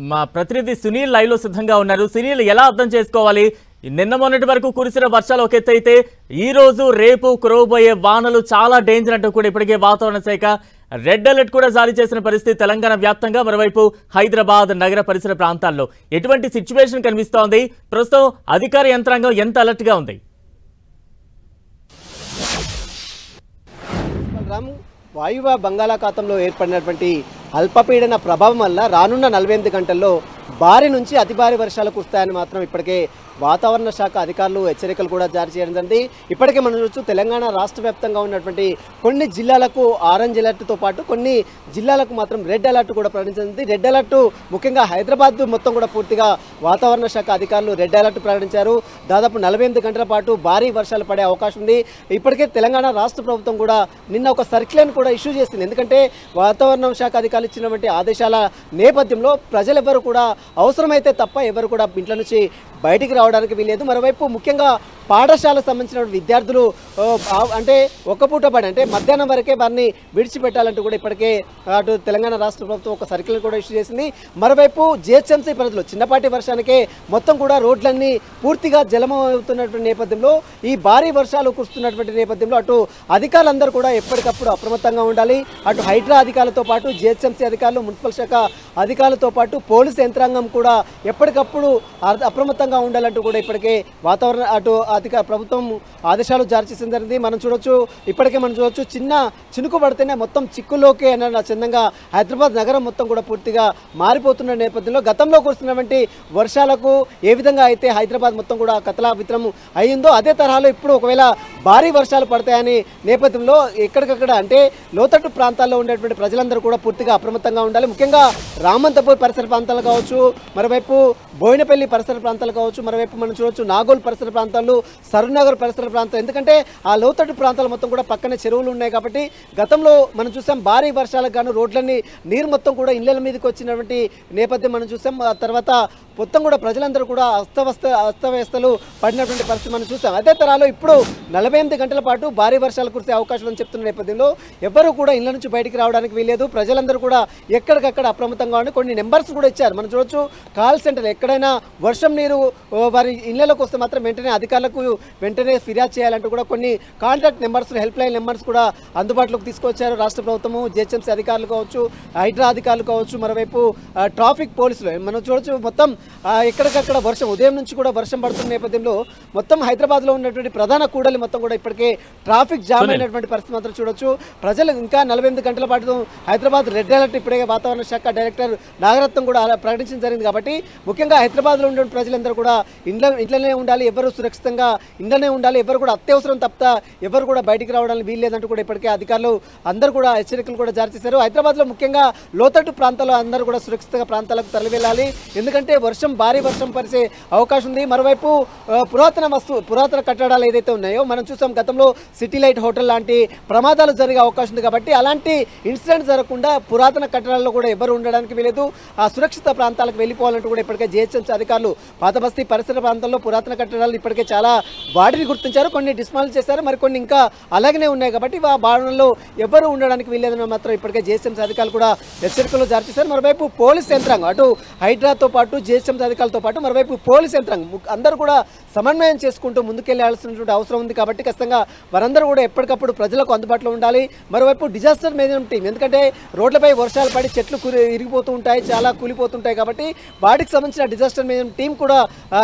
మా ప్రతినిధి సునీల్ లైవ్ లో సిద్ధంగా ఉన్నారు. సునీల్, ఎలా అర్థం చేసుకోవాలి? నిన్న మొన్నటి వరకు కురిసిన వర్షాలు ఒక ఎత్తు అయితే ఈ రోజు రేపు కురవబోయే వానలు చాలా డేంజర్ అంటూ కూడా ఇప్పటికే వాతావరణ శాఖ రెడ్ అలర్ట్ కూడా జారీ చేసిన పరిస్థితి తెలంగాణ వ్యాప్తంగా. మరోవైపు హైదరాబాద్ నగర పరిసర ప్రాంతాల్లో ఎటువంటి సిచ్యువేషన్ కనిపిస్తోంది? ప్రస్తుతం అధికార యంత్రాంగం ఎంత అలర్ట్ గా ఉంది? వాయువ్య బంగాళాఖాతంలో ఏర్పడినటువంటి అల్పపీడన ప్రభావం వల్ల రానున్న 48 గంటల్లో భారీ నుంచి అతి భారీ వర్షాలు కురుస్తాయని మాత్రం ఇప్పటికే వాతావరణ శాఖ అధికారులు హెచ్చరికలు కూడా జారీ చేయడం జరిగింది. ఇప్పటికే మనం చూస్తూ తెలంగాణ రాష్ట్ర వ్యాప్తంగా ఉన్నటువంటి కొన్ని జిల్లాలకు ఆరెంజ్ అలర్ట్తో పాటు కొన్ని జిల్లాలకు మాత్రం రెడ్ అలర్ట్ కూడా ప్రకటించింది. రెడ్ అలర్ట్ ముఖ్యంగా హైదరాబాద్ మొత్తం కూడా పూర్తిగా వాతావరణ శాఖ అధికారులు రెడ్ అలర్ట్ ప్రకటించారు. దాదాపు 48 గంటల పాటు భారీ వర్షాలు పడే అవకాశం ఉంది. ఇప్పటికే తెలంగాణ రాష్ట్ర ప్రభుత్వం కూడా నిన్న ఒక సర్క్యులర్ను కూడా ఇష్యూ చేసింది. ఎందుకంటే వాతావరణ శాఖ అధికారులు ఇచ్చినటువంటి ఆదేశాల నేపథ్యంలో ప్రజలెవరు కూడా అవసరమైతే తప్ప ఎవరు కూడా ఇంట్లో నుంచి బయటికి రావడానికి వీలేదు. మరోవైపు ముఖ్యంగా పాఠశాలకు సంబంధించిన విద్యార్థులు అంటే ఒక్క పూట పడి అంటే మధ్యాహ్నం వరకే వారిని విడిచిపెట్టాలంటూ కూడా ఇప్పటికే అటు తెలంగాణ రాష్ట్ర ప్రభుత్వం ఒక సర్క్యులర్ కూడా ఇష్యూ చేసింది. మరోవైపు జిహెచ్ఎంసీ పరిధిలో చిన్నపాటి వర్షానికే మొత్తం కూడా రోడ్లన్నీ పూర్తిగా జలమవుతున్నటువంటి నేపథ్యంలో ఈ భారీ వర్షాలు కురుస్తున్నటువంటి నేపథ్యంలో అటు అధికారులందరూ కూడా ఎప్పటికప్పుడు అప్రమత్తంగా ఉండాలి. అటు హైడ్రా అధికారులతో పాటు జిహెచ్ఎంసీ అధికారులు, మున్సిపల్ శాఖ అధికారులతో పాటు పోలీసు యంత్రాంగం కూడా ఎప్పటికప్పుడు అప్రమత్తంగా ఉండాలంటూ కూడా ఇప్పటికే వాతావరణ అటు ప్రభుత్వం ఆదేశాలు జారీ చేసిన జరిగింది. మనం చూడొచ్చు చిన్న చినుకు పడితేనే మొత్తం చిక్కులోకి అన్న చందంగా హైదరాబాద్ నగరం మొత్తం కూడా పూర్తిగా మారిపోతున్న నేపథ్యంలో గతంలో కురుస్తున్నటువంటి వర్షాలకు ఏ విధంగా అయితే హైదరాబాద్ మొత్తం కూడా కతలావిత్రం అయ్యిందో అదే తరహాలో ఇప్పుడు ఒకవేళ భారీ వర్షాలు పడతాయని నేపథ్యంలో ఎక్కడికక్కడ అంటే లోతట్టు ప్రాంతాల్లో ఉండేటువంటి ప్రజలందరూ కూడా పూర్తిగా అప్రమత్తంగా ఉండాలి. ముఖ్యంగా రామంతపూర్ పరిసర ప్రాంతాలు కావచ్చు, మరోవైపు బోయినపల్లి పరిసర ప్రాంతాలు కావచ్చు, మరోవైపు మనం చూడొచ్చు నాగోల్ పరిసర ప్రాంతాలు, సరూనగర్ పరిసర ప్రాంతాలు. ఎందుకంటే ఆ లోతట్టు ప్రాంతాలు మొత్తం కూడా పక్కనే చెరువులు ఉన్నాయి కాబట్టి గతంలో మనం చూసాం భారీ వర్షాలకు గాను రోడ్లన్నీ నీరు మొత్తం కూడా ఇళ్ల మీదకి వచ్చినటువంటి నేపథ్యం మనం చూసాం. ఆ తర్వాత మొత్తం కూడా ప్రజలందరూ కూడా అస్తవ్యస్తలు పడినటువంటి పరిస్థితి మనం చూసాం. అదే తరాలో ఇప్పుడు 48 గంటల పాటు భారీ వర్షాలు కురిసే అవకాశం అని చెప్తున్న నేపథ్యంలో ఎవరు కూడా ఇళ్ల నుంచి బయటికి రావడానికి వీలేదు. ప్రజలందరూ కూడా ఎక్కడికక్కడ అప్రమత్తంగా ఉండి కొన్ని నెంబర్స్ కూడా ఇచ్చారు. మనం చూడొచ్చు కాల్ సెంటర్ ఎక్కడైనా వర్షం నీరు వారి ఇళ్లలోకి వస్తే మాత్రం వెంటనే అధికారులకు వెంటనే ఫిర్యాదు చేయాలంటూ కూడా కొన్ని contact numbers, help line numbers కూడా అందుబాటులోకి తీసుకొచ్చారు రాష్ట్ర ప్రభుత్వము. జిహెచ్ఎంసీ అధికారులు కావచ్చు, హైడ్రా అధికారులు కావచ్చు, మరోవైపు ట్రాఫిక్ పోలీసులు. మనం చూడొచ్చు మొత్తం ఎక్కడికక్కడ వర్షం ఉదయం నుంచి కూడా వర్షం పడుతున్న నేపథ్యంలో మొత్తం హైదరాబాద్లో ఉన్నటువంటి ప్రధాన కూడలి మొత్తం కూడా ఇప్పటికే ట్రాఫిక్ జామ్ అయినటువంటి పరిస్థితి మాత్రం చూడొచ్చు. ప్రజలు ఇంకా 48 గంటల పాటు హైదరాబాద్ రెడ్ అలర్ట్ ఇప్పుడే వాతావరణ శాఖ డైరెక్టర్ నాగరత్నం కూడా ప్రకటించడం జరిగింది. కాబట్టి ముఖ్యంగా హైదరాబాద్లో ఉండే ప్రజలందరూ కూడా ఇంట్లోనే ఉండాలి, ఎవరు సురక్షితంగా ఇంట్లోనే ఉండాలి, ఎవరు కూడా అత్యవసరం తప్ప ఎవరు కూడా బయటికి రావడానికి వీల్లేదంటూ కూడా ఇప్పటికే అధికారులు అందరూ కూడా హెచ్చరికలు కూడా జారీ చేశారు. హైదరాబాద్లో ముఖ్యంగా లోతట్టు ప్రాంతాల్లో అందరూ కూడా సురక్షితంగా ప్రాంతాలకు తరలి వెళ్ళాలి. ఎందుకంటే భారీ వర్షం పరిచే అవకాశం ఉంది. మరోవైపు పురాతన కట్టడాలు ఏదైతే ఉన్నాయో మనం చూసాం గతంలో సిటీ లైట్ హోటల్ లాంటి ప్రమాదాలు జరిగే అవకాశం ఉంది. కాబట్టి అలాంటి ఇన్సిడెంట్ జరగకుండా పురాతన కట్టడాల్లో కూడా ఎవరు ఉండడానికి వీలేదు. ఆ సురక్షిత ప్రాంతాలకు వెళ్ళిపోవాలంటూ కూడా ఇప్పటికే జిహెచ్ఎంసీ అధికారులు పాతబస్తీ పరిసర ప్రాంతాల్లో పురాతన కట్టడాలు ఇప్పటికే చాలా వాటిని గుర్తించారు, కొన్ని డిస్మాంటిల్ చేశారు, మరికొన్ని ఇంకా అలాగనే ఉన్నాయి. కాబట్టి ఆ బాణంలో ఎవరు ఉండడానికి వీల్లేదని మాత్రం ఇప్పటికే జిహెచ్ఎంసీ అధికారులు కూడా హెచ్చరికలు జారీ చేశారు. మరోవైపు పోలీస్ యంత్రాంగం అటు హైడ్రాతో పాటు జిహెచ్ఎంసీ అధికారులతో పాటు మరోవైపు పోలీస్ యంత్రాంగం అందరూ కూడా సమన్వయం చేసుకుంటూ ముందుకెళ్లాల్సినటువంటి అవసరం ఉంది. కాబట్టి ఖచ్చితంగా వారందరూ కూడా ఎప్పటికప్పుడు ప్రజలకు అందుబాటులో ఉండాలి. మరోవైపు డిజాస్టర్ మేనేజ్మెంట్ టీం, ఎందుకంటే రోడ్లపై వర్షాలు పడి చెట్లు ఇరిగిపోతూ ఉంటాయి, చాలా కూలిపోతుంటాయి. కాబట్టి వాటికి సంబంధించిన డిజాస్టర్ మేనేజ్మెంట్ టీం కూడా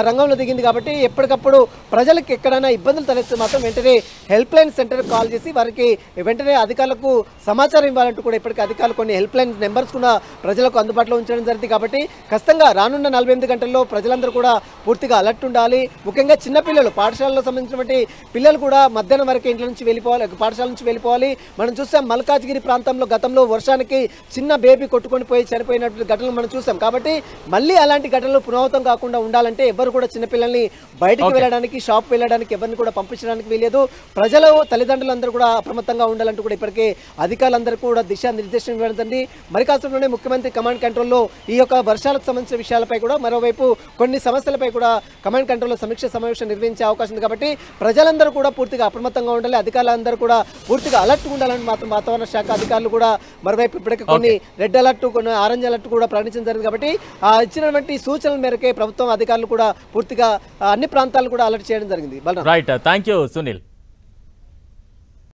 రంగంలో దిగింది. కాబట్టి ఎప్పటికప్పుడు ప్రజలకు ఎక్కడైనా ఇబ్బందులు తలెత్తే మాత్రం వెంటనే హెల్ప్ లైన్ సెంటర్కి కాల్ చేసి వారికి వెంటనే అధికారులకు సమాచారం ఇవ్వాలంటూ కూడా ఇప్పటికీ అధికారులు కొన్ని హెల్ప్ లైన్ నెంబర్స్ కూడా ప్రజలకు అందుబాటులో ఉంచడం జరిగింది. కాబట్టి ఖచ్చితంగా రానున్న 48 గంటల్లో ప్రజలందరూ కూడా పూర్తిగా అలర్ట్ ఉండాలి. ముఖ్యంగా చిన్నపిల్లలు, పాఠశాలలో సంబంధించినటువంటి పిల్లలు కూడా మధ్యాహ్నం వరకు ఇంట్లో నుంచి వెళ్ళిపోవాలి, పాఠశాల నుంచి వెళ్ళిపోవాలి. మనం చూసాం మల్కాజ్గిరి ప్రాంతంలో గతంలో వర్షానికి చిన్న బేబీ కొట్టుకొని పోయి చనిపోయినటువంటి ఘటనలు మనం చూసాం. కాబట్టి మళ్ళీ అలాంటి ఘటనలు పునరావృతం కాకుండా ఉండాలంటే ఎవరు కూడా చిన్నపిల్లల్ని బయటికి వెళ్ళడానికి షాప్ వెళ్ళడానికి ఎవరిని కూడా పంపించడానికి వీలేదు. ప్రజలు తల్లిదండ్రులందరూ కూడా అప్రమత్తంగా ఉండాలంటూ కూడా ఇప్పటికే అధికారులందరూ కూడా దిశానిర్దేశం ఇవ్వడండి. మరి కాసేపట్లోనే ముఖ్యమంత్రి కమాండ్ కంట్రోల్లో ఈ యొక్క వర్షాలకు సంబంధించిన విషయాలపై కూడా, మరోవైపు కొన్ని సమస్యలపై కూడా కమాండ్ కంట్రోల్లో సమీక్ష సమావేశం నిర్వహించే అవకాశం ఉంది. కాబట్టి ప్రజలందరూ కూడా పూర్తిగా అప్రమత్తంగా ఉండాలి, అధికారులందరూ కూడా పూర్తిగా అలర్ట్ ఉండాలని మాత్రం వాతావరణ శాఖ అధికారులు కూడా మరోవైపు ఇప్పటికే కొన్ని రెడ్ అలర్ట్, కొన్ని ఆరెంజ్ అలర్ట్ కూడా ప్రకటించడం జరిగింది. కాబట్టి ఇచ్చినటువంటి సూచనల మేరకే ప్రభుత్వం అధికారులు కూడా పూర్తిగా అన్ని ప్రాంతాలను కూడా అలర్ట్ చేయడం జరిగింది. Right, thank you Sunil.